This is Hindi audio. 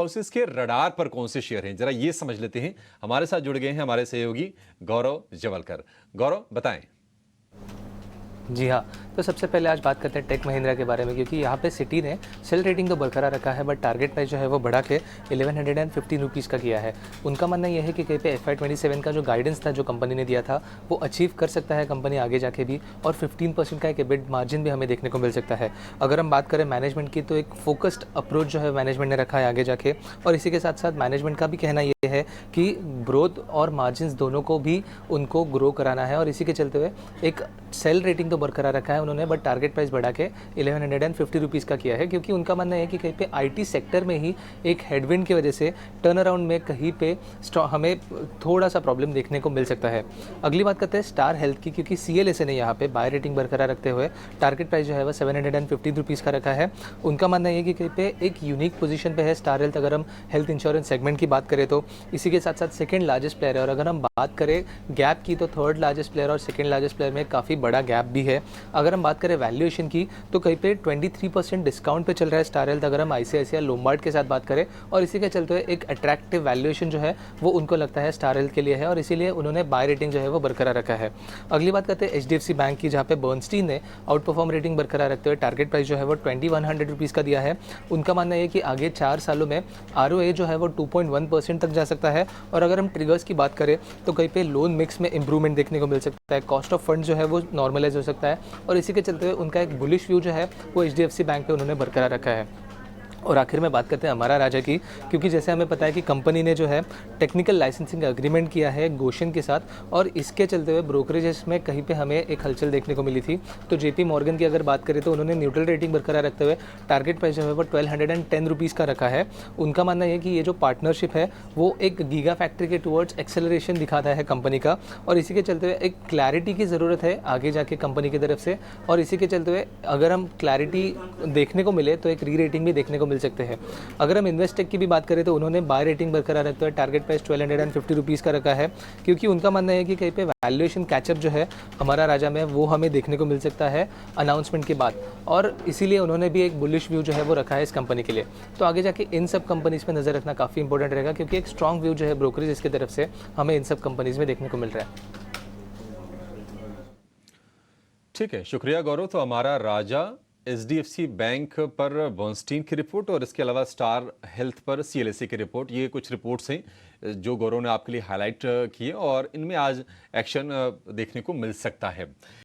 हाउसेस के रडार पर कौन से शेयर हैं, जरा ये समझ लेते हैं। हमारे साथ जुड़ गए हैं हमारे सहयोगी गौरव जवलकर। गौरव, बताएं। जी हाँ, तो सबसे पहले आज बात करते हैं टेक महिंद्रा के बारे में, क्योंकि यहाँ पे सिटी ने सेल रेटिंग तो बरकरार रखा है, बट टारगेट प्राइस जो है वो बढ़ा के 1115 रुपीज़ का किया है। उनका मानना यह है कि कहीं पे FY27 का जो गाइडेंस था, जो कंपनी ने दिया था, वो अचीव कर सकता है कंपनी आगे जाके भी, और 15% का एक एबिट मार्जिन भी हमें देखने को मिल सकता है। अगर हम बात करें मैनेजमेंट की, तो एक फोकस्ड अप्रोच जो है मैनेजमेंट ने रखा है आगे जाके, और इसी के साथ साथ मैनेजमेंट का भी कहना ये है कि ग्रोथ और मार्जिन दोनों को भी उनको ग्रो कराना है, और इसी के चलते हुए एक सेल रेटिंग तो बरकरार रखा है उन्होंने, बट टारगेट प्राइस बढ़ा के 1150 रुपीज़ का किया है, क्योंकि उनका मानना है कि कहीं पे आईटी सेक्टर में ही एक हेडविंड की वजह से टर्न अराउंड में कहीं पे हमें थोड़ा सा प्रॉब्लम देखने को मिल सकता है। अगली बात करते हैं स्टार हेल्थ की, क्योंकि CLSA ने यहाँ पे बाय रेटिंग बरकरार रखते हुए टारगेट प्राइस जो है वह 750 रुपीज़ का रखा है। उनका मानना है कि कहीं पे एक यूनिक पोजीशन पे है स्टार हेल्थ, अगर हम हेल्थ इंश्योरेंस सेगमेंट की बात करें तो। इसी के साथ साथ सेकेंड लार्जेस्ट प्लेयर है, और अगर हम बात करें गैप की, तो थर्ड लार्जेस्ट प्लेयर और सेकेंड लार्जेस्ट प्लेयर में काफ़ी बड़ा गैप भी है। अगर हम बात करें वैल्यूएशन की, तो कहीं पे 23% डिस्काउंट पे चल रहा है स्टार हेल्थ, अगर हम ICICI लोम्बार्ड के साथ बात करें, और इसी के चलते हुए एक अट्रैक्टिव वैल्यूएशन जो है वो उनको लगता है स्टार हेल्थ के लिए है, और इसीलिए उन्होंने बाय रेटिंग जो है वो बरकरार रखा है। अगली बात करते हैं HDFC बैंक की, जहाँ पे बर्नस्टीन ने आउट परफॉर्म रेटिंग बरकरार रखते हुए टारगेट प्राइस जो है वो 2100 रुपीज़ का दिया है। उनका मानना है कि आगे 4 सालों में ROA जो है वो 2.1% तक जा सकता है, और अगर हम ट्रिगर्स की बात करें तो कहीं पे लोन मिक्स में इंप्रूवमेंट देखने को मिल सकता है, कॉस्ट ऑफ फंड जो है वो नॉर्मलाइज हो सकता है, और इसी के चलते हुए उनका एक बुलिश व्यू जो है वो HDFC बैंक पे उन्होंने बरकरार रखा है। और आखिर में बात करते हैं अमारा राजा की, क्योंकि जैसे हमें पता है कि कंपनी ने जो है टेक्निकल लाइसेंसिंग एग्रीमेंट किया है गोशन के साथ, और इसके चलते हुए ब्रोकरेजेस में कहीं पे हमें एक हलचल देखने को मिली थी। तो JP मॉर्गन की अगर बात करें तो उन्होंने न्यूट्रल रेटिंग बरकरार रखते हुए टारगेट प्राइस जो है वो 1210 रुपीज़ का रखा है। उनका मानना है कि ये जो पार्टनरशिप है वो एक गीगा फैक्ट्री के टुवर्ड्स एक्सेलरेशन दिखाता है कंपनी का, और इसी के चलते हुए एक क्लैरिटी की ज़रूरत है आगे जाके कंपनी की तरफ से, और इसी के चलते हुए अगर हम क्लैरिटी देखने को मिले तो एक री रेटिंग भी देखने को मिल सकते हैं। अगर हम इन्वेस्टेक की भी बात करें तो उन्होंने बाय रेटिंग बरकरार रखते हुए टारगेट प्राइस 1250 रुपीज़ का रखा है, क्योंकि उनका मानना है कि कहीं पे वैल्यूएशन कैचअप जो है हमारा राजा में वो हमें देखने को मिल सकता है अनाउंसमेंट के बाद, और इसीलिए उन्होंने भी एक बुलिश व्यू जो है वो रखा है इस कंपनी के लिए। तो आगे जाके इन सब कंपनीज पर नज़र रखना काफ़ी इंपॉर्टेंट रहेगा, क्योंकि एक स्ट्रॉन्ग व्यू जो है ब्रोकरेज इसकी तरफ से हमें इन सब कंपनीज में देखने को मिल रहा है। ठीक है, शुक्रिया गौरव। तो हमारा राजा, HDFC बैंक पर बर्नस्टीन की रिपोर्ट, और इसके अलावा स्टार हेल्थ पर CLSA की रिपोर्ट, ये कुछ रिपोर्ट्स हैं जो गौरव ने आपके लिए हाईलाइट किए, और इनमें आज एक्शन देखने को मिल सकता है।